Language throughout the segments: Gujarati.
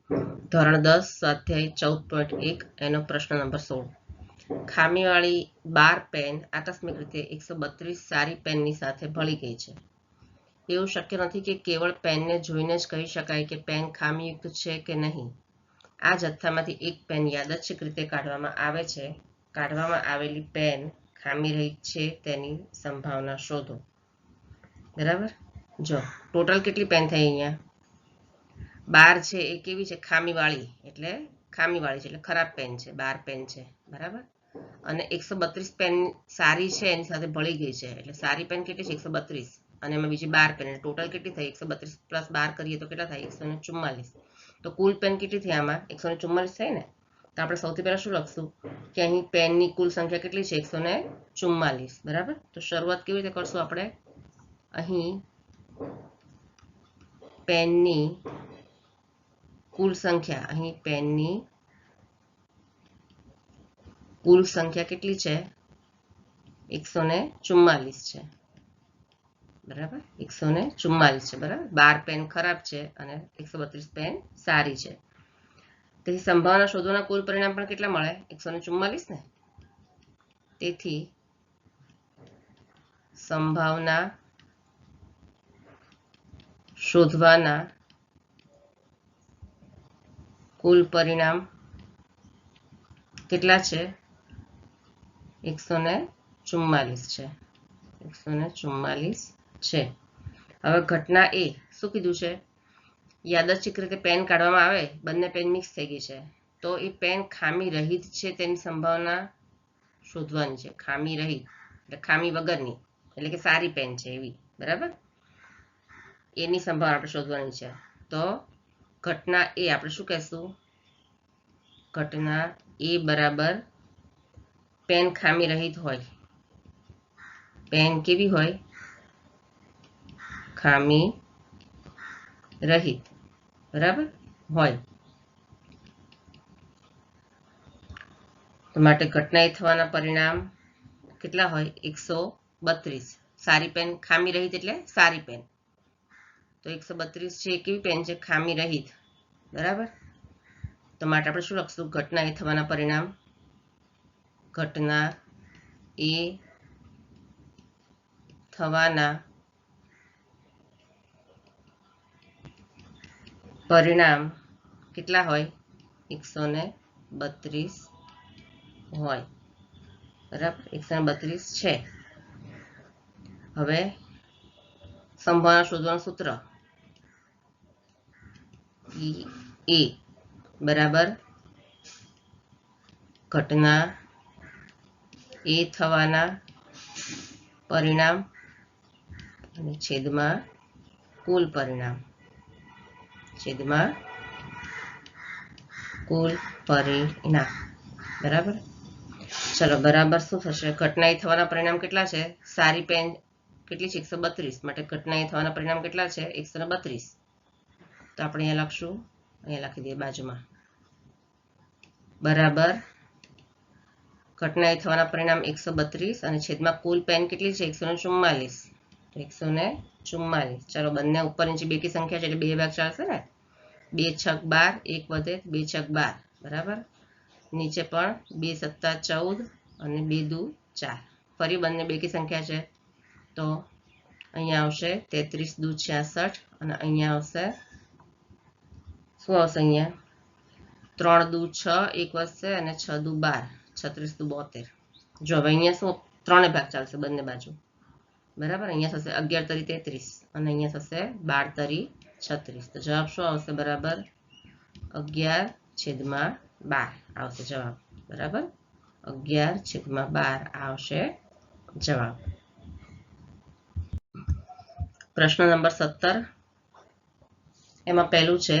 ધોરણ 10 સ્વાધ્યાય 14.1 એનો પ્રશ્ન નંબર 16 ખામીવાળી 12 પેન આકસ્મિક રીતે 132 સારી પેનની સાથે ભળી ગઈ છે. એવું શક્ય નથી કે કેવળ પેનને જોઈને જ કહી શકાય કે પેન ખામીયુક્ત છે કે નહીં. આ જથ્થામાંથી એક પેન યાદચ્છિક રીતે કાઢવામાં આવે છે. કાઢવામાં આવેલી પેન ખામીરહિત છે તેની સંભાવના શોધો. બરાબર, જો ટોટલ કેટલી પેન થઈ અહીંયા 12 છે એ કેવી છે? ખામીવાળી એટલે એટલે ખરાબ પેન છે, 12 પેન છે. બરાબર, અને 132 પેન સારી છે એની સાથે ભળી ગઈ છે એટલે સારી પેન કેટલી છે? 132, અને એમાં બીજી 12 પેન એટલે ટોટલ કેટલી થઈ? 132 પ્લસ 12 કરીએ તો કેટલા થાય? 144. તો કુલ પેન કેટલી થઈ આમાં? 144 થઈ ને. તો આપણે સૌથી પહેલા શું લખશું કે અહીં પેનની કુલ સંખ્યા કેટલી છે? 144. બરાબર, તો શરૂઆત કેવી રીતે કરશું આપણે? અહીં પેનની કુલ સંખ્યા, અહીં પેનની કુલ સંખ્યા કેટલી છે? 144 છે. બરાબર, 144 છે. બરાબર, 12 પેન ખરાબ છે અને 132 પેન સારી છે. તેથી સંભાવના શોધવાના કુલ પરિણામ પણ કેટલા મળે? 144 ને. તેથી સંભાવના શોધવાના કુલ પરિણામ કેટલા છે? 144 છે. 144 છે. હવે ઘટના એ શું કીધું છે? યાદચ્છિક રીતે પેન કાઢવામાં આવે, બંને પેન મિક્સ થઈ ગઈ છે, તો એ પેન ખામી રહિત છે તેની સંભાવના શોધવાની છે. ખામી રહિત એટલે ખામી વગરની, એટલે કે સારી પેન છે એવી. બરાબર, એની સંભાવના આપણે શોધવાની છે. તો ઘટના એ આપણે શું કહેશું? ઘટના એ બરાબર પેન ખામી રહિત હોય. પેન કેવી હોય? ખામી રહિત. બરાબર હોય. માટે ઘટના એ થવાના પરિણામ કેટલા હોય? 132. સારી પેન ખામી રહિત એટલે સારી પેન, તો 132 છે કેવી પેન છે? ખામી રહિત. બરાબર, તો માટે આપણે શું લખશું? ઘટના એ થવાના પરિણામ, ઘટના એ થવાના પરિણામ કેટલા હોય? 132 હોય. બરાબર, 132 છે. હવે સંભાવના શોધવાનું સૂત્ર એ બરાબર ઘટના એ થવાના પરિણામ અને છેદમાં કુલ પરિણામ, છેદમાં કુલ પરિણામ. બરાબર, ચલો બરાબર શું થશે? ઘટના એ થવાના પરિણામ કેટલા છે? સારી પેન કેટલી છે? 132. માટે ઘટના એ થવાના પરિણામ કેટલા છે? 132. તો આપણે અહીંયા લખશું, અહીંયા લખી દઈએ બાજુમાં, બરાબર ઘટના એ થવાના પરિણામ 132 અને છેદમાં કુલ પેન કેટલી છે? 144. 144. ચલો બંને ઉપર નીચે બેકી સંખ્યા છે એટલે 2 ભાગ ચાલશે ને. 2 છક 12, 1 વધે 2 છક 12. બરાબર, નીચે પણ 2 સત્તા 14 અને 2 દુ 4. ફરી બંને બેકી સંખ્યા છે તો અહીંયા આવશે 33 દુ 66 અને અહીંયા આવશે શું આવશે? અહીંયા 3 દુ 6, 1 વધશે અને 6 દુ 12, 36 દુ 72. જો હવે અહીંયા શું? 3 ભાગ ચાલશે બંને બાજુ. બરાબર, અહીંયા થશે 11 તરી 33 અને અહીંયા થશે 12 તરી 36. તો જવાબ શું આવશે? બરાબર 11/12 આવશે જવાબ. બરાબર, 11/12 આવશે જવાબ. પ્રશ્ન નંબર 17 એમાં પહેલું છે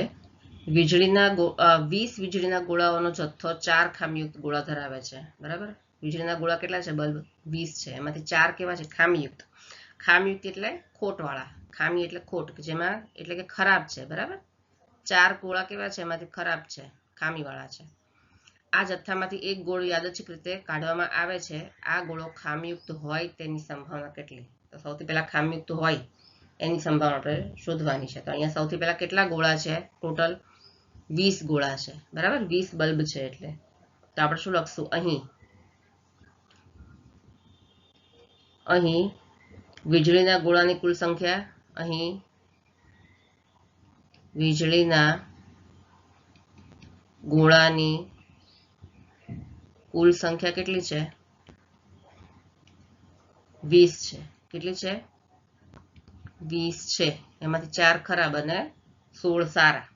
20 વીજળીના ગોળાઓનો જથ્થો 4 ખામીયુક્ત ગોળા ધરાવે છે. બરાબર, વીજળીના ગોળા કેટલા છે? બલ્બ 20 છે, એમાંથી 4 કેવા છે? ખામીયુક્ત. ખામીયુક્ત એટલે ખોટવાળા. ખામી એટલે ખોટ, જેમાં એટલે કે ખરાબ છે. બરાબર, 4 ગોળા કેવા છે? એમાંથી ખરાબ છે, ખામીવાળા છે. આ જથ્થામાંથી એક ગોળો યાદચ્છિક રીતે કાઢવામાં આવે છે. આ ગોળો ખામીયુક્ત હોય તેની સંભાવના કેટલી? તો સૌથી પહેલા ખામીયુક્ત હોય એની સંભાવના આપણે શોધવાની છે. તો અહીંયા સૌથી પહેલા કેટલા ગોળા છે ટોટલ? 20 ગોળા છે, બરાબર, 20 બલ્બ છે એટલે. તો આપણે શું લખશું અહીં વીજળીના ગોળાની કુલ સંખ્યા, અહીં વીજળીના ગોળાની કુલ સંખ્યા કેટલી છે? 20 છે. કેટલી છે? 20 છે. એમાંથી 4 ખરાબ અને 16 સારા,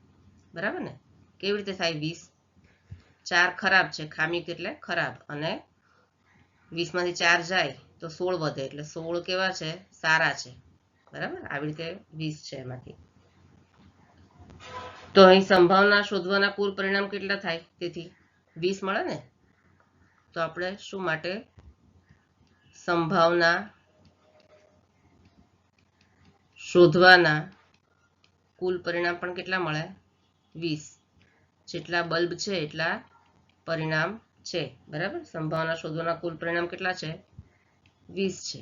બરાબર ને? કેવી રીતે થાય? 20 4 ખરાબ છે, ખામી એટલે ખરાબ, અને 20 માંથી 4 જાય તો 16 વધે, એટલે 16 કેવા છે? સારા છે, બરાબર. આવી રીતે 20 છે એમાંથી. તો અહીં સંભાવના શોધવાના કુલ પરિણામ કેટલા થાય? તેથી 20 મળે ને. તો આપણે શું માટે સંભાવના શોધવાના કુલ પરિણામ પણ કેટલા મળે? 20. જેટલા બલ્બ છે એટલા પરિણામ છે, બરાબર. સંભાવના શોધવાના કુલ પરિણામ કેટલા છે? 20 છે.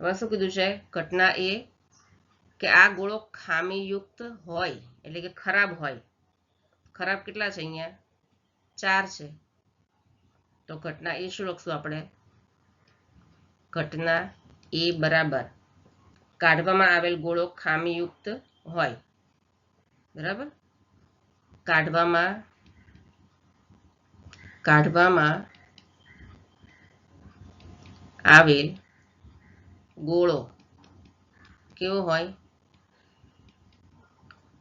હવે શું કીધું છે? ઘટના એ કે આ ગોળો ખામીયુક્ત હોય, એટલે કે ખરાબ હોય. ખરાબ કેટલા છે? અહીંયા 4 છે. તો ઘટના એ શું લખશું આપણે? ઘટના એ બરાબર કાઢવામાં આવેલ ગોળો ખામીયુક્ત હોય, બરાબર. કાઢવામાં આવેલ ગોળો કેવો હોય?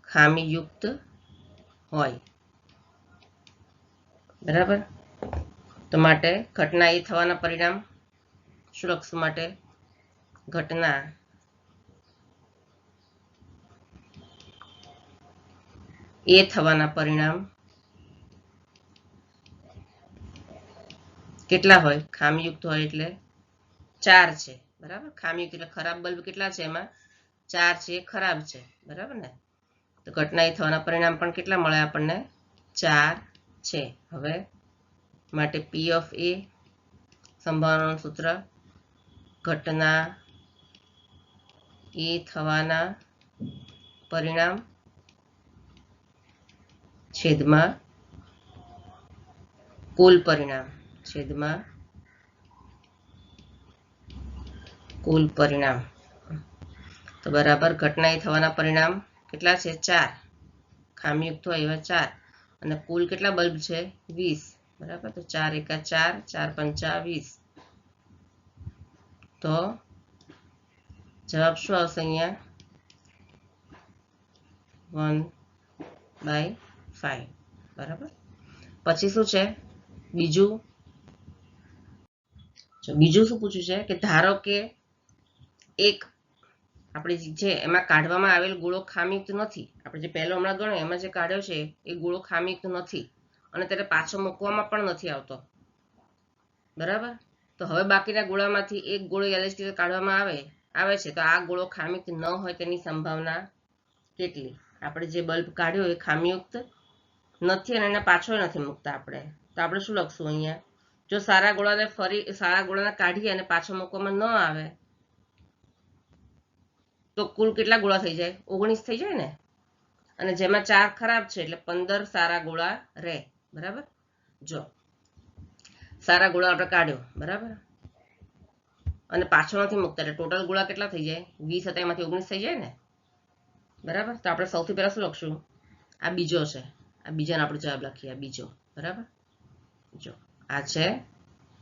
ખામીયુક્ત હોય, બરાબર. તો માટે ઘટના એ થવાના પરિણામ શું લખશું? માટે ઘટના એ થવાના પરિણામ કેટલા હોય? ખામીયુક્ત હોય એટલે 4 છે, બરાબર. ખામીયુક્ત એટલે ખરાબ બલ્બ કેટલા છે? એમાં 4 છે, ખરાબ છે, બરાબર ને. તો ઘટના એ થવાના પરિણામ પણ કેટલા મળે આપણને? 4 છે. હવે માટે P ઓફ A સંભાવનાનું સૂત્ર ઘટના એ થવાના પરિણામ છેદમાં કુલ પરિણામ, છેદમાં કુલ પરિણામ. તો બરાબર ઘટના એ થવાના પરિણામ કેટલા છે? 4. ખામીયુક્ત હોય એવા 4, અને કુલ કેટલા બલ્બ છે? 20, બરાબર. તો 4 એકા 4, 4 પંચા 20. તો જવાબ શું આવશે? અહીંયા 1/5, બરાબર. પછી શું છે? બીજું શું પૂછ્યું છે? કે ધારો કે એક આપણે જે એમાં કાઢવામાં આવેલ ગોળો ખામીયુક્ત નથી. આપણે જે પહેલો હમણાં ગણ્યો એમાં જે કાઢ્યો છે એ ગોળો ખામીયુક્ત નથી, અને ત્યારે પાછો મૂકવામાં પણ નથી આવતો, બરાબર. તો હવે બાકીના ગોળામાંથી એક ગોળો યાદચ્છિક રીતે કાઢવામાં આવે છે. તો આ ગોળો ખામીયુક્ત ન હોય તેની સંભાવના કેટલી? આપણે જે બલ્બ કાઢ્યો એ ખામીયુક્ત નથી અને એને પાછો નથી મૂકતા આપણે. તો આપણે શું લખશું અહીંયા? જો સારા ગોળાને કાઢીએ અને પાછો મૂકવામાં ન આવે તો કુલ કેટલા ગોળા થઈ જાય? 19 થઈ જાય ને. અને જેમાં 4 ખરાબ છે એટલે 15 સારા ગોળા રહે, બરાબર. જો સારા ગોળા આપણે કાઢ્યો, બરાબર, અને પાછો નથી મૂકતા એટલે ટોટલ ગોળા કેટલા થઈ જાય? 20 હતા એમાંથી 19 થઈ જાય ને, બરાબર. તો આપણે સૌથી પહેલા શું લખશું? આ બીજો છે, આ બીજાનો આપણે જવાબ લખીએ. આ બીજો, બરાબર. જો આ છે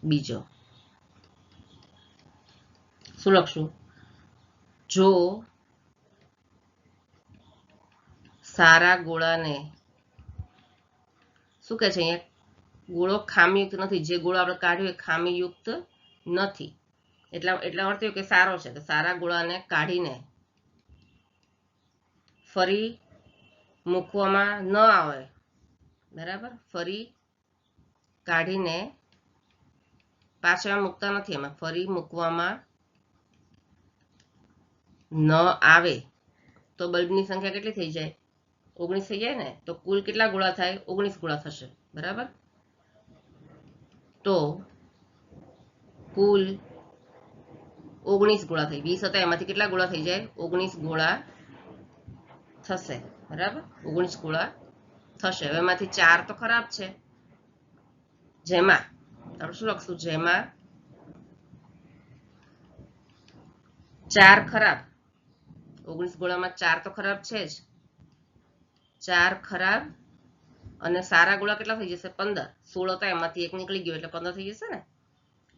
બીજો. શું લખશું? જો સારા ગોળાને શું કહે છે અહીંયા? ગોળો ખામીયુક્ત નથી. જે ગોળો આપણે કાઢ્યો એ ખામીયુક્ત નથી, એટલા અર્થ કે સારો છે. તો સારા ગોળાને કાઢીને ફરી મૂકવામાં ન આવે, બરાબર. ફરી કાઢીને પાછા મૂકતા નથી, એમાં ફરી મૂકવામાં ન આવે તો બલ્બની સંખ્યા કેટલી થઈ જાય? 19 થઈ જાય ને. તો કુલ કેટલા ગોળા થાય? 19 ગોળા થશે, બરાબર. તો કુલ 19 ગોળા થઈ. 20 હતા એમાંથી કેટલા ગોળા થઈ જાય? 19 ગોળા થશે, બરાબર. 19 ગોળા થશે. હવે એમાંથી 4 તો ખરાબ છે, જેમાં આપણે શું લખશું, જેમાં 4 ખરાબ, 19 ગોળામાં 4 તો ખરાબ છે જ, 4 ખરાબ અને સારા ગોળા કેટલા થઈ જશે, 15. 16 હતા એમાંથી 1 નીકળી ગયો એટલે 15 થઈ જશે ને,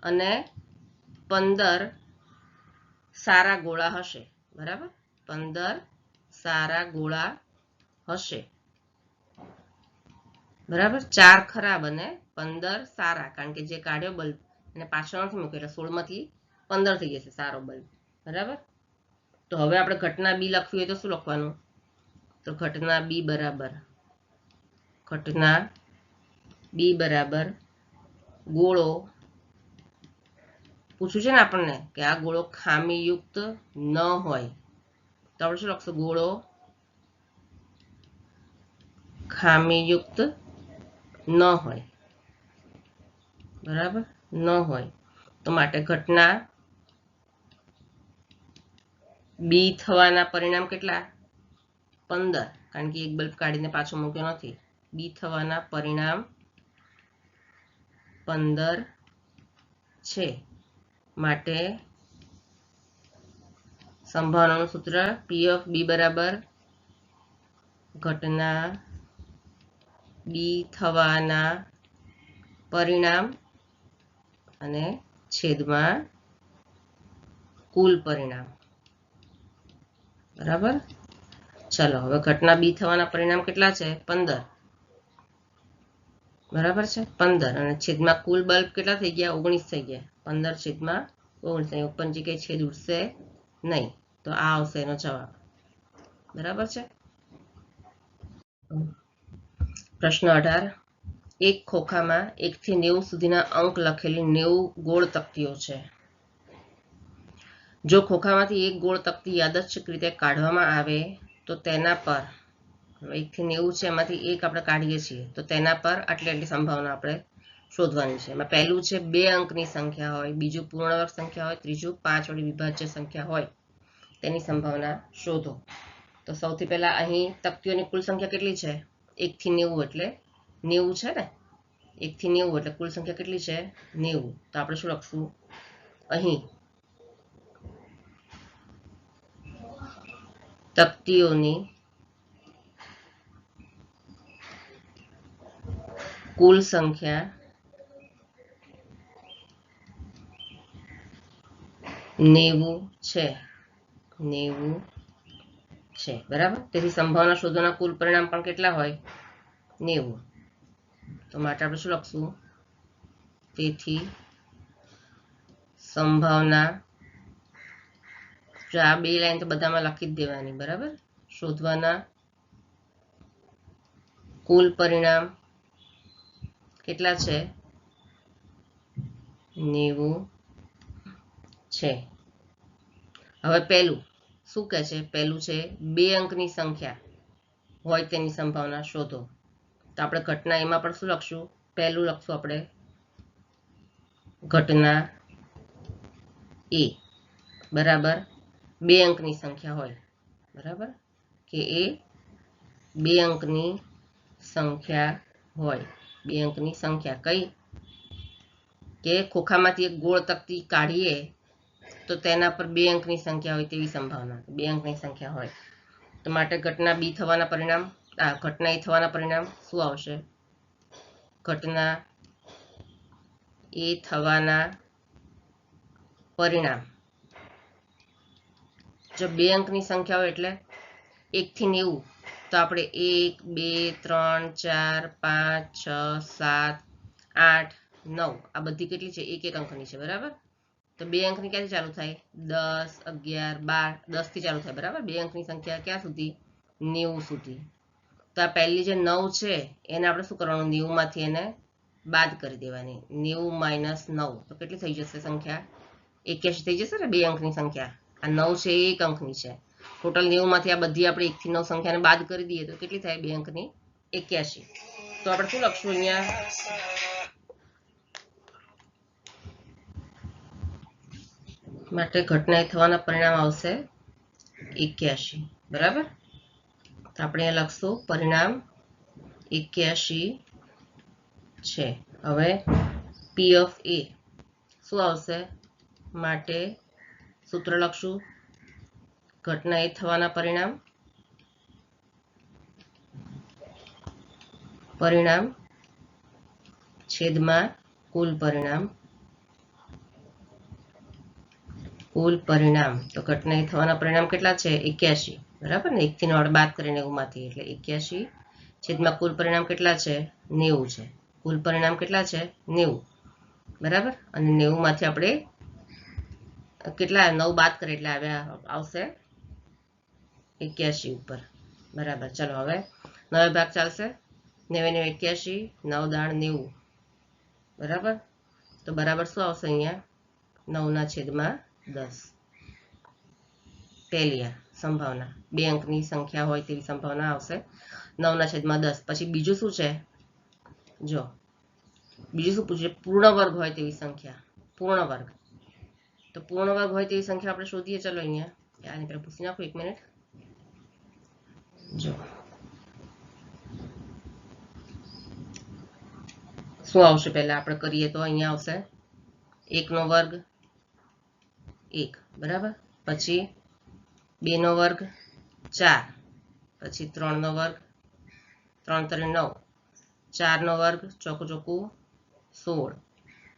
અને 15 સારા ગોળા હશે, બરાબર. 15 સારા ગોળા હશે, બરાબર. 4 ખરાબ અને 15 સારા, કારણ કે જે કાઢ્યો બલ્બ અને પાછળ નથી મૂક્યો એટલે 16 માંથી 15 થઈ જશે સારો બલ્બ, બરાબર. તો હવે આપણે ઘટના બી લખવી હોય તો શું લખવાનું, તો ઘટના બી બરાબર ગોળો, પૂછ્યું છે ને આપણને કે આ ગોળો ખામીયુક્ત ન હોય, તો આપણે શું લખશું, ગોળો ખામીયુક્ત ન હોય, બરાબર, ન હોય. તો માટે ઘટના બી થવાના પરિણામ કેટલા, 15, કારણ કે એક બલ્બ કાઢીને પાછો મૂક્યો નથી. બી થવાના પરિણામ 15 છે. માટે સંભાવનાનું સૂત્ર પી ઓફ બી બરાબર ઘટના બી થવાના પરિણામ અને છેદમાં કુલ પરિણામ, બરાબર. ચલો હવે ઘટના બી થવાના પરિણામ કેટલા છે, 15, બરાબર છે, 15 અને છેદમાં કુલ બલ્બ કેટલા થઈ ગયા, 19 થઈ ગયા. 15 છેદમાં 19, ઉપરની જગ્યાએ છેદ ઉડશે નહીં, તો આ આવશે એનો જવાબ, બરાબર છે. પ્રશ્ન 18, એક ખોખામાં 1 થી 90 સુધીના અંક લખેલી 90 ગોળ તકતીઓ છે. જો ખોખામાંથી એક ગોળ તકતી યાદચ્છિક રીતે કાઢવામાં આવે તો તેના પર, 1 થી 90 છે એમાંથી એક આપણે કાઢીએ છીએ, તો તેના પર આટલી સંભાવના આપણે શોધવાની છે. એમાં પહેલું છે 2 અંકની સંખ્યા હોય, બીજું પૂર્ણ વર્ગ સંખ્યા હોય, ત્રીજું 5 વડે વિભાજ્ય સંખ્યા હોય, તેની સંભાવના શોધો. તો સૌથી પહેલા અહીં તકતીઓની કુલ સંખ્યા કેટલી છે, 1 થી 90 એટલે 90 છે ને, 1 થી 90 એટલે કુલ સંખ્યા કેટલી છે, 90. તો આપણે શું લખશું, અહીં તકતીઓની કુલ સંખ્યા 90 છે, 90 છે, બરાબર. તેથી સંભાવના શોધવાના કુલ પરિણામ પણ કેટલા હોય, 90. તો માટે આપણે શું લખશું, તેથી સંભાવના, જો આ 2 લાઈન તો બધામાં લખી જ દેવાની, બરાબર. શોધવાના કુલ પરિણામ કેટલા છે, 90 છે. હવે પહેલું શું કહે છે, પહેલું છે 2 અંકની સંખ્યા હોય તેની સંભાવના શોધો. તો આપણે ઘટના એમાં પણ શું લખશું, પહેલું લખશું આપણે ઘટના એ બરાબર 2 અંકની સંખ્યા હોય, બરાબર, કે એ 2 અંકની સંખ્યા હોય. 2 અંકની સંખ્યા કઈ, કે ખોખામાંથી એક ગોળ તકતી કાઢીએ તો તેના પર 2 અંકની સંખ્યા હોય તેવી સંભાવના, 2 અંકની સંખ્યા હોય. તો માટે ઘટના બી થવાના પરિણામ, ઘટના એ થવાના પરિણામ શું આવશે, ઘટના એ થવાના પરિણામ, જો 2 અંકની સંખ્યા હોય એટલે 1 થી 90, તો આપણે 1 2 3 4 5 6 7 8 9 આ બધી કેટલી છે, 1 અંકની છે, બરાબર. તો 2 અંકની ક્યાંથી ચાલુ થાય, 10 11 12, 10 થી ચાલુ થાય, બરાબર. 2 અંકની સંખ્યા ક્યાં સુધી, 90 સુધી. તો આ પહેલી જે 9 છે એને આપણે શું કરવાનું, 90 માંથી એને બાદ કરી દેવાની, 90 - 9, તો કેટલી થઈ જશે સંખ્યા, 81 થઈ જશે ને. 2 અંકની સંખ્યા, આ 9 છે એ 1 અંકની છે, ટોટલ 90 માંથી આ બધી આપણે 1 થી 9 સંખ્યાને બાદ કરી દઈએ તો કેટલી થાય, 2 અંકની 81. તો આપણે શું લખશું અહીંયા, માટે ઘટના થવાના પરિણામ આવશે 81, બરાબર. તો આપણે અહીંયા લખશું પરિણામ 81 છે. હવે પી ઓફ એ શું આવશે? માટે સૂત્ર લખશું, ઘટના એ થવાના પરિણામ છેદમાં કુલ પરિણામ. તો ઘટના એ થવાના પરિણામ કેટલા છે? 81, બરાબર ને? 1 થી 9 બાદ કરીને 90 માંથી, એટલે 81 છેદમાં કુલ પરિણામ કેટલા છે? 90 છે. કુલ પરિણામ કેટલા છે? 90, બરાબર. અને 90 માંથી આપણે કેટલા 9 બાદ કરીએ એટલે આવશે 81 ઉપર, બરાબર. ચલો હવે 9 ભાગ ચાલશે. 9 × 81, 9 દાણ 90, બરાબર. તો બરાબર શું આવશે અહીંયા? 9/10. પહેલી સંભાવના 2 અંકની સંખ્યા હોય તેવી સંભાવના આવશે 9/10. પછી બીજું શું છે? જો બીજું શું પૂછે? પૂર્ણ વર્ગ હોય તેવી સંખ્યા. પૂર્ણ વર્ગ, તો પૂર્ણ વર્ગ હોય તેવી સંખ્યા આપણે શોધીએ. ચલો અહીંયા આની પહેલા પૂછી નાખો, 1 મિનિટ. જો શું આવશે પહેલા આપણે કરીએ તો અહીંયા આવશે 1 નો વર્ગ 1, બરાબર. પછી 2 નો વર્ગ 4, પછી 3 નો વર્ગ 3 × 9, 4 નો વર્ગ ચોકું 16,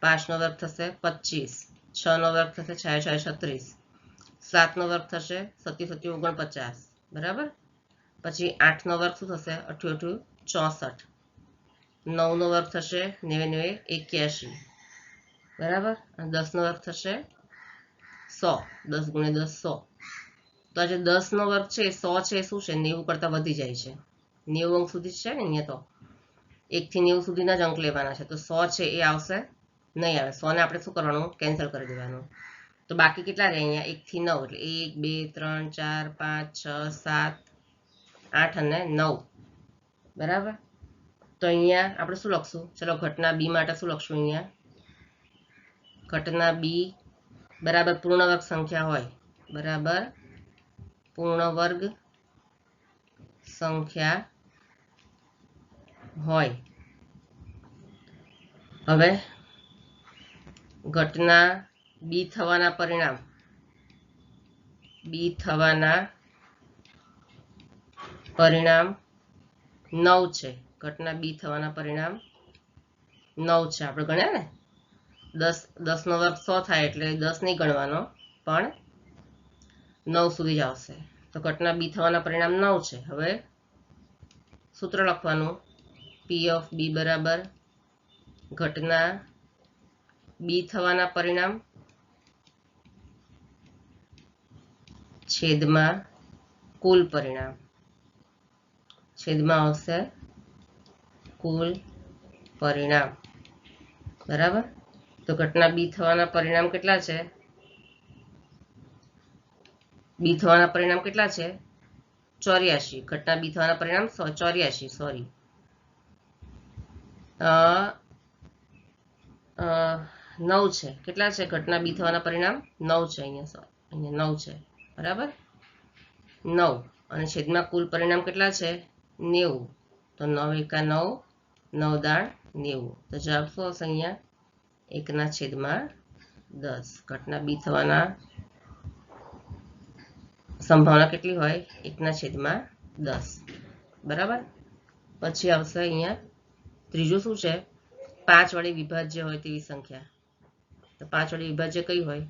5 નો વર્ગ થશે 25, 6 નો વર્ગ થશે 6 × 6 = 36, 7 નો વર્ગ થશે 7 × 7 = 49, બરાબર. પછી 8 નો વર્ગ શું થશે? 8 × 8 = 64, 9 નો વર્ગ થશે 9 × 81, બરાબર. અને 10 નો વર્ગ થશે 100, 10 × 10 100. તો આ જે 10 નો વર્ગ છે 100 છે, શું છે? 90 કરતા વધી જાય છે. 90 અંક સુધી છે ને અહીંયા. તો 1 થી 90 સુધીના જ અંક લેવાના છે. તો 100 છે એ આવશે નહીં, આવે. 100 ને આપણે શું કરવાનું? કેન્સલ કરી દેવાનું. તો બાકી કેટલા રહે અહીંયા? 1 થી 9, એટલે 1 2 3 4 5 6 7 8 અને 9, બરાબર. તો અહીંયા આપણે શું લખશું? ચલો ઘટના બી માટે શું લખશું? અહીંયા ઘટના બી બરાબર પૂર્ણ વર્ગ સંખ્યા હોય, બરાબર પૂર્ણ વર્ગ સંખ્યા હોય. હવે ઘટના બી થવાના પરિણામ 9 છે. ઘટના બી થવાના પરિણામ 9 છે. આપણે ગણ્યા ને 10 નો વર્ગ 100 થાય, એટલે 10 નહીં ગણવાનો, પણ 9 સુધી જ આવશે. તો ઘટના બી થવાના પરિણામ 9 છે. હવે સૂત્ર લખવાનું, પી ઓફ બી બરાબર ઘટના બી થવાના પરિણામ છેદમાં કુલ પરિણામ. છેદમાં આવશે કુલ પરિણામ, બરાબર. તો ઘટના બી થવાના પરિણામ કેટલા છે? બી થવાના પરિણામ કેટલા છે? 84. ઘટના બી થવાના પરિણામ 84, સોરી 9 છે. કેટલા છે ઘટના બી થવાના પરિણામ? 9 છે. અહીંયા 9 છે, બરાબર 9. અને છેદમાં કુલ પરિણામ કેટલા છે? 90. તો 9 × 9, 9 દાણ 90. તો જવાબ શું આવશે અહીંયા? 1/10. ઘટના બી થવાના સંભાવના કેટલી હોય? 1/10, બરાબર. પછી આવશે અહીંયા ત્રીજું શું છે? 5 વડે વિભાજ્ય હોય તેવી સંખ્યા. તો 5 વડે વિભાજ્ય કઈ હોય?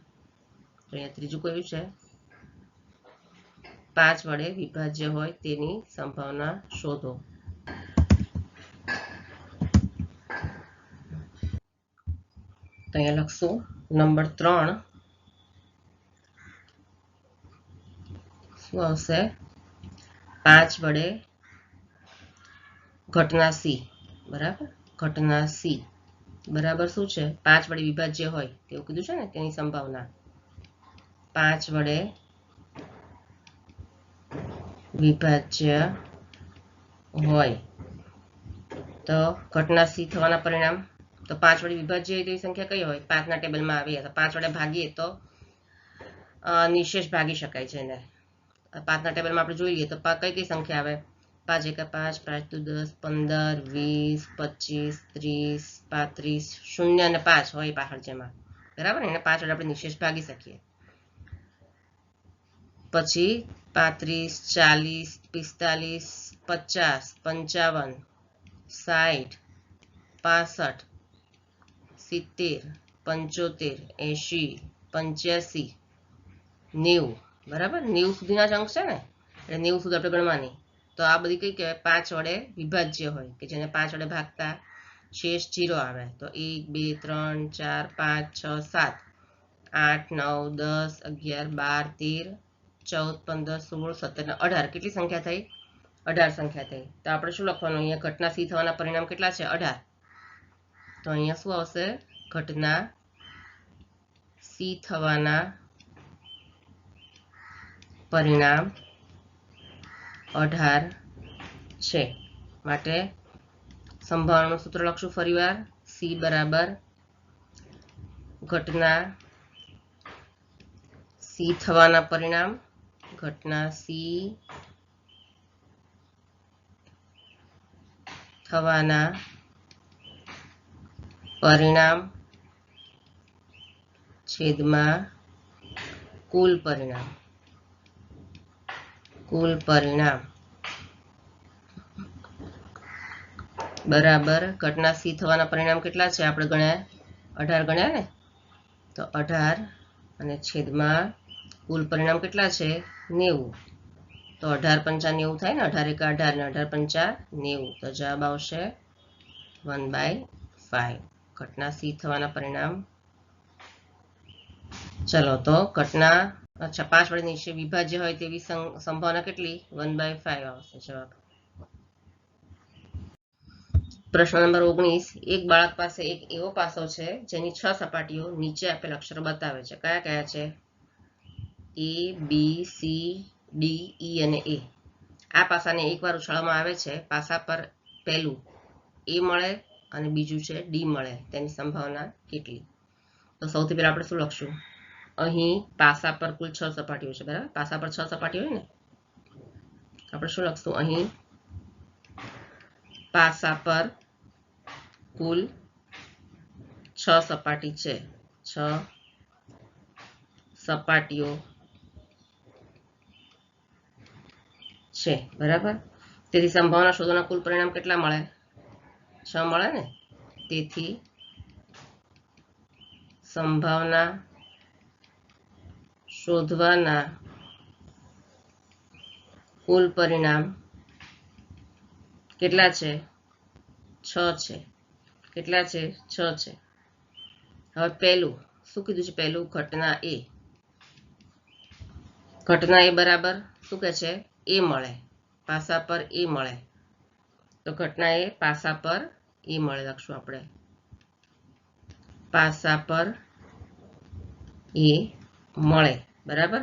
તો અહીંયા ત્રીજું કયું છે? 5 વડે વિભાજ્ય હોય તેની સંભાવના શોધો. તો અહીંયા લખશું નંબર 3 શું આવશે? 5 વડે ઘટના સી, બરાબર ઘટના સી બરાબર શું છે? 5 વડે વિભાજ્ય હોય તેવું કીધું છે ને, તેની સંભાવના 5 વડે વિભાજ્ય હોય તો ઘટના સી થવાના પરિણામ. તો 5 વડે વિભાજ્ય હોય તેવી સંખ્યા કઈ હોય? 5 ના ટેબલમાં આવીએ તો 5 વડે ભાગીએ તો નિશેષ ભાગી શકાય છે એને. 5 ના ટેબલમાં આપણે જોઈ લઈએ તો કઈ કઈ સંખ્યા આવે? 5 એકા 5, 5 દુ 10, 15, 20, 25, 30, 35, 0 અને 5 હોય પાછળ જેમાં, બરાબર. એને 5 વડે આપણે નિશેષ ભાગી શકીએ. પછી 35, 40, 45, 50, 55, 60, 65, 70, 80, 85, 90, બરાબર. 90 સુધીના જ અંક છે ને, એટલે 90 સુધી આપણે ગણવાની. તો આ બધી કઈ કહેવાય? 5 વડે વિભાજ્ય હોય, કે જેને 5 વડે ભાગતા શેષ 0 આવે. તો 1, 2, 3, 4, 5, 6, 7, 8, 9, 10, 11, 12, 13, 14, 15, 16, 17 અને 18. કેટલી સંખ્યા થઈ? 18 સંખ્યા થઈ. તો આપણે શું લખવાનું? અહીંયા ઘટના સી થવાના પરિણામ કેટલા છે? 18. તો અહીંયા શું આવશે? ઘટના સી થવાના પરિણામ 18 છે. માટે સંભાવનાનું સૂત્ર લખશું ફરીવાર. સી બરાબર ઘટના સી થવાના પરિણામ, ઘટના સી થવાના પરિણામ છેદમાં કુલ પરિણામ. કુલ પરિણામ બરાબર ઘટના સી થવાના પરિણામ કેટલા છે? આપણે ગણ્યા 18 ગણ્યા ને, તો 18 અને છેદમાં કુલ પરિણામ કેટલા છે? 90. તો 18 × 5 90 થાય ને, 18 એકા 18 ને 18 × 5 90. તો જવાબ આવશે 1/5. ઘટના સી થવાના પરિણામ. ચલો, તો ઘટના 5 વડે નીચે વિભાજ્ય હોય તેવી સંભાવના કેટલી? 1/5 આવશે જવાબ. પ્રશ્ન નંબર 19. એક બાળક પાસે એક એવો પાસો છે જેની 6 સપાટીઓ નીચે આપેલ અક્ષરો બતાવે છે. કયા કયા છે? A, B, C, D, E અને A. આ પાસાને એકવાર ઉછાળવામાં આવે છે, પાસા પર પહેલું A મળે અને બીજું છે D મળે. તેની સંભાવના કેટલી? તો સૌથી પહેલા આપણે શું લખશું? અહીં પાસા પર કુલ 6 સપાટીઓ છે, બરાબર. પાસા પર 6 સપાટીઓ હોય ને, આપણે શું લખશું? અહીં પાસા પર કુલ 6 સપાટી છે. 6 સપાટીઓ છે, બરાબર. તેથી સંભાવના શોધવાના કુલ પરિણામ કેટલા મળે? 6 મળે ને. તેથી સંભાવના શોધવાના કુલ પરિણામ કેટલા છે? 6 છે. કેટલા છે? 6 છે. હવે પહેલું શું કીધું છે? પહેલું ઘટના A. ઘટના A બરાબર શું કહે છે? A મળે, પાસા પર A મળે. તો ઘટના A પાસા પર A મળે લખશું આપણે. પાસા પર A મળે, બરાબર.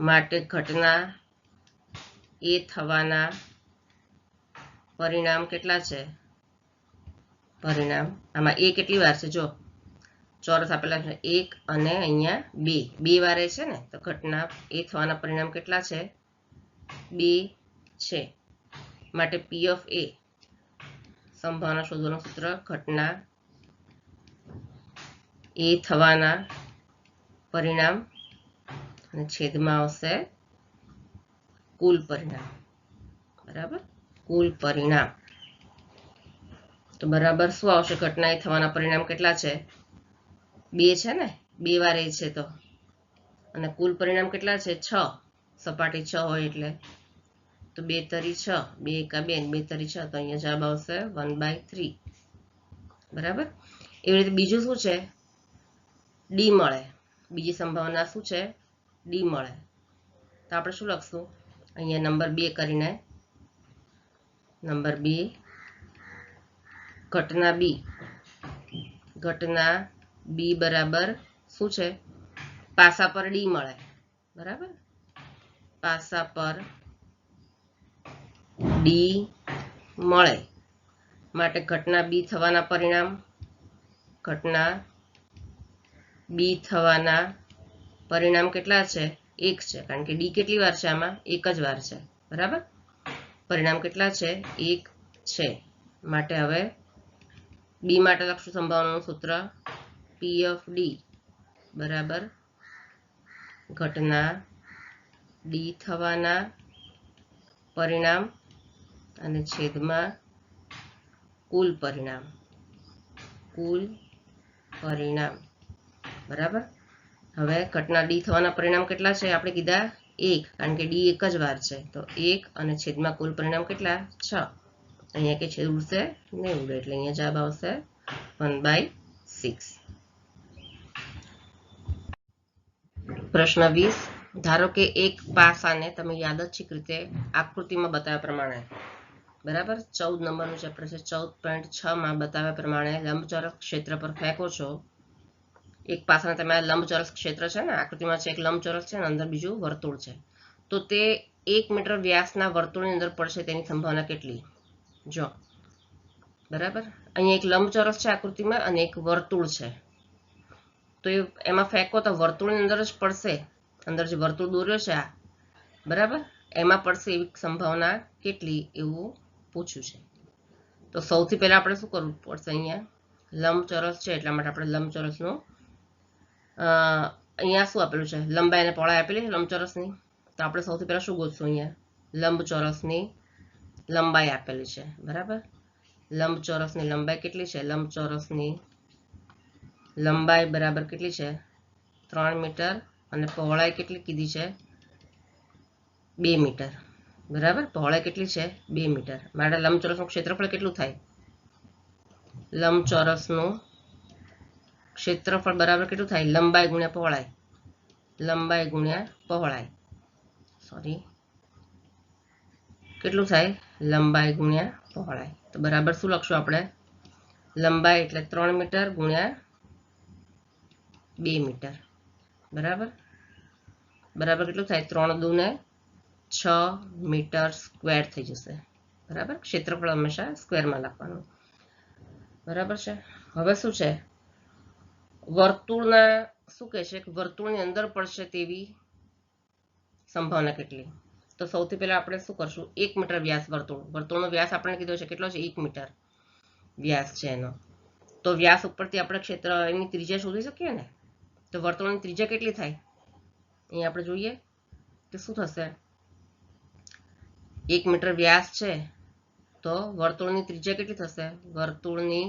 માટે ઘટના A થવાના પરિણામ કેટલા છે? પરિણામ આમાં A કેટલી વાર છે? જો ચોરસ આપેલા છે 1 અને અહીંયા 2 વારે છે ને, તો ઘટના A થવાના પરિણામ કેટલા છે? 2 છે. માટે P ઓફ A સંભાવના શોધવાનું સૂત્ર ઘટના A થવાના પરિણામ અને છેદમાં આવશે કુલ પરિણામ, બરાબર. કુલ પરિણામ તો બરાબર શું આવશે? ઘટના A થવાના પરિણામ કેટલા છે? 2 છે ને, 2 વાર A છે તો. અને કુલ પરિણામ કેટલા છે? 6. સપાટી 6 હોય એટલે તો 2 તરી 6, 2 એકા 2, 2 તરી 6. તો અહીંયા જવાબ આવશે 1/3, બરાબર. એવી રીતે બીજું શું છે? D મળે. બીજી સંભાવના શું છે? D મળે. તો આપણે શું લખશું? અહીંયા નંબર 2 કરીને નંબર 2 ઘટના B. ઘટના B બરાબર શું છે? પાસા પર D મળે, બરાબર. પાસા પર D મળે માટે ઘટના B થવાના પરિણામ. ઘટના B થવાના પરિણામ કેટલા છે? 1 છે, કારણ કે D કેટલી વાર છે? આમાં 1 જ વાર છે, બરાબર. પરિણામ કેટલા છે? 1 છે. માટે હવે બી માટે લખશું સંભાવનાનું સૂત્ર પી ઓફ ડી બરાબર ઘટના ડી થવાના પરિણામ અને છેદમાં કુલ પરિણામ બરાબર. હવે ઘટના ડી થવાના પરિણામ કેટલા છે? આપણે કીધા 1, કારણ કે ડી એક જ વાર છે, તો 1 અને છેદમાં કુલ પરિણામ કેટલા? 6. અહીંયા કે છેદ ઉડશે નહીં ઉડે, એટલે અહીંયા જવાબ આવશે 1/6. પ્રશ્ન 20. ધારો કે એક પાસાને તમે યાદચ્છિક રીતે આકૃતિમાં બતાવ્યા પ્રમાણે બરાબર 14 નંબરનું ચેપ્ટર છે 14.6 માં બતાવ્યા પ્રમાણે લંબચોરસ ક્ષેત્ર પર ફેંકો છો. એક પાસાને તમે લંબચોરસ ક્ષેત્ર છે ને આકૃતિમાં છે, એક લંબચોરસ છે અને અંદર બીજું વર્તુળ છે, તો તે 1 મીટર વ્યાસના વર્તુળની અંદર પડશે તેની સંભાવના કેટલી? જો બરાબર, અહીંયા એક લંબચોરસ છે આકૃતિમાં અને એક વર્તુળ છે, તો એમાં ફેંકો તો વર્તુળની અંદર જ પડશે. અંદર જે વર્તુળ દોર્યો છે આ બરાબર એમાં પડશે એવી સંભાવના કેટલી એવું પૂછ્યું છે. તો સૌથી પહેલા આપણે શું કરવું પડશે? અહીંયા લંબચોરસ છે એટલા માટે આપણે લંબચોરસનું અહીંયા શું આપેલું છે? લંબાઈ અને પહોળાઈ આપેલી છે લંબચોરસની, તો આપણે સૌથી પહેલા શું ગોતશું? અહીંયા લંબચોરસની લંબાઈ આપેલી છે બરાબર. લંબચોરસની લંબાઈ કેટલી છે? લંબચોરસની લંબાઈ બરાબર કેટલી છે? 3 મીટર અને પહોળાઈ કેટલી કીધી છે? 2 મીટર બરાબર. પહોળાઈ કેટલી છે? 2 મીટર. માટે લંબચોરસનું ક્ષેત્રફળ કેટલું થાય? લંબચોરસનું ક્ષેત્રફળ બરાબર કેટલું થાય? લંબાઈ ગુણ્યા પહોળાઈ. લંબાઈ ગુણ્યા પહોળાઈ સોરી કેટલું થાય? લંબાઈ ગુણ્યા પહોળાઈ. તો બરાબર શું લખશું આપણે? લંબાઈ એટલે 3 મીટર ગુણ્યા 2 મીટર બરાબર. બરાબર કેટલું થાય? 3 દુ ને 6 મીટર સ્ક્વેર થઈ જશે બરાબર. ક્ષેત્રફળ હંમેશા સ્ક્વેરમાં લખવાનું બરાબર છે. હવે શું છે? વર્તુળના શું કહે છે? વર્તુળની અંદર પડશે તેવી સંભાવના કેટલી? તો સૌથી પહેલા આપણે શું કરશું? 1 મીટર વ્યાસ વર્તુળનો વ્યાસ આપણે કીધો છે કેટલો છે? 1 મીટર વ્યાસ છે એનો. તો વ્યાસ ઉપરથી આપણે ક્ષેત્ર એની ત્રિજ્યા શોધી શકીએ ને. તો વર્તુળની ત્રિજ્યા કેટલી થાય? અહીં આપણે જોઈએ કે શું થશે? 1 મીટર વ્યાસ છે તો વર્તુળની ત્રિજ્યા કેટલી થશે? વર્તુળની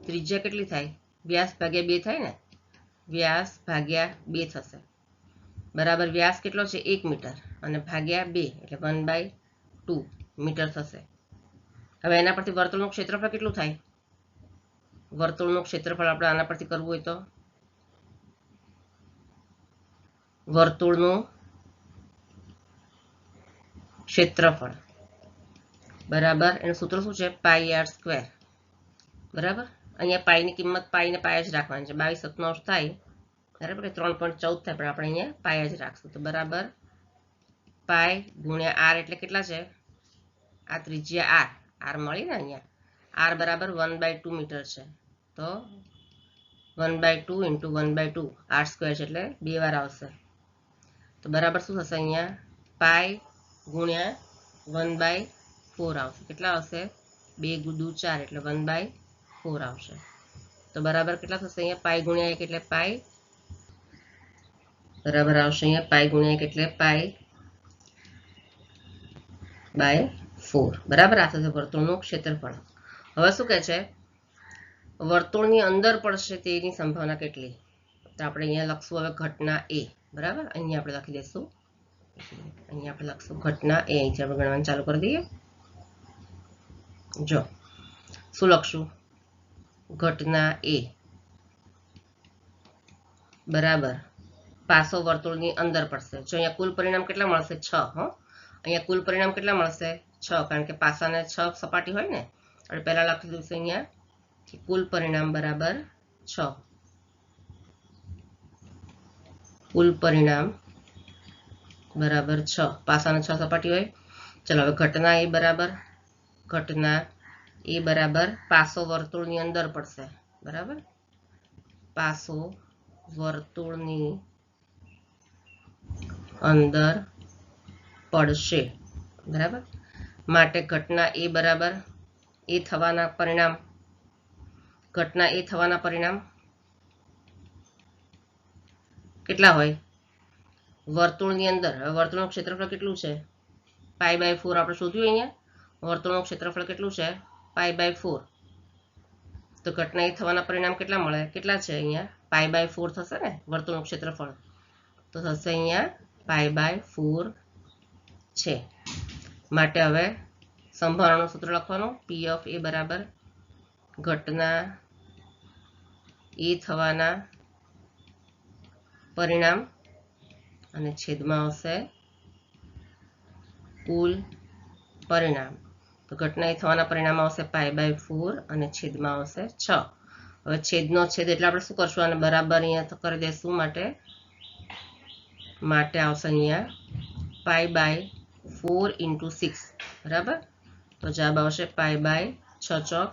ત્રિજ્યા કેટલી થાય? વ્યાસ ભાગ્યા 2 થાય ને. વ્યાસ ભાગ્યા 2 થશે બરાબર. વ્યાસ કેટલો છે? 1 મીટર અને ભાગ્યા 2 એટલે 1/2 મીટર થશે. હવે એના પરથી વર્તુળનું ક્ષેત્રફળ કેટલું થાય? વર્તુળનું ક્ષેત્રફળ આપણે આના પરથી કરવું હોય તો વર્તુળનું ક્ષેત્રફળ બરાબર એનું સૂત્ર શું છે? πr² બરાબર. અહીંયા પાઈની કિંમત પાઈને પાય જ રાખવાની છે. 22/7 થાય બરાબર, 3.14 થાય, પણ આપણે અહીંયા પાય જ રાખશું. તો બરાબર પાય ગુણ્યા આર એટલે કેટલા છે? આ ત્રિજ્યા આર મળી ને. અહીંયા આર બરાબર 1/2 મીટર છે, તો 1/2 × 1/2 r² છે એટલે 2 વાર આવશે. તો બરાબર શું થશે? અહીંયા પાય ગુણ્યા 1/4 આવશે. કેટલા આવશે? 2 દુ 4 એટલે 1/4 આવશે. તો બરાબર કેટલા થશે? અહીંયા પાય ગુણ્યા 1 એટલે પાય બરાબર આવશે. અહીંયા પાય ગુણ્યા 1 એટલે π/4 બરાબર. આ થશે વર્તુળનું ક્ષેત્રફળ. હવે શું કહે છે? વર્તુળની અંદર પડશે તેની સંભાવના કેટલી? તો આપણે અહીંયા લખશું હવે ઘટના એ બરાબર. અહીંયા આપણે લખી દઈશું, અહીંયા આપણે લખશું ઘટના એ. અહીંથી આપણે ગણવાનું ચાલુ કરી દઈએ. જો શું લખશું? ઘટના એ બરાબર પાસો વર્તુળની અંદર પડશે. જો અહીંયા કુલ પરિણામ કેટલા મળશે? 6. હો, અહીંયા કુલ પરિણામ કેટલા મળશે? 6, કારણ કે પાસાને 6 સપાટી હોય ને. આપણે પહેલા લખી દઈશું અહીંયા કુલ પરિણામ બરાબર 6. કુલ પરિણામ બરાબર 6. પાસાને 6 સપાટી હોય. ચલો હવે ઘટના એ બરાબર પાસો વર્તુળની અંદર પડશે બરાબર. પાસો વર્તુળની અંદર પડશે બરાબર. માટે ઘટના એ બરાબર એ થવાના પરિણામ કેટલા હોય? વર્તુળની અંદર વર્તુળનું ક્ષેત્રફળ કેટલું છે? π/4 આપણે શોધ્યું. અહીંયા વર્તુળનું ક્ષેત્રફળ કેટલું છે? π/4. તો ઘટના એ થવાના પરિણામ કેટલા મળે? કેટલા છે અહીંયા? π/4 થશે ને વર્તુળનું ક્ષેત્રફળ, તો થશે અહીંયા π/4 છે. માટે હવે સંભાવનાનું સૂત્ર લખવાનું. P of A બરાબર ઘટના એ થવાના પરિણામ અને છેદમાં આવશે કુલ પરિણામ. તો ઘટના એ થવાના પરિણામ આવશે π/4 અને છેદમાં આવશે 6. હવે છેદનો છેદ એટલે આપણે શું કરશું? અને બરાબર અહીંયા કરી દઈશું. માટે આવશે અહીંયા π/4 × 6 બરાબર. તો જવાબ આવશે π/6 ચોક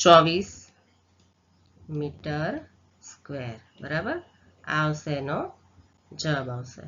24 મીટર સ્ક્વેર બરાબર. આ આવશે એનો જવાબ આવશે.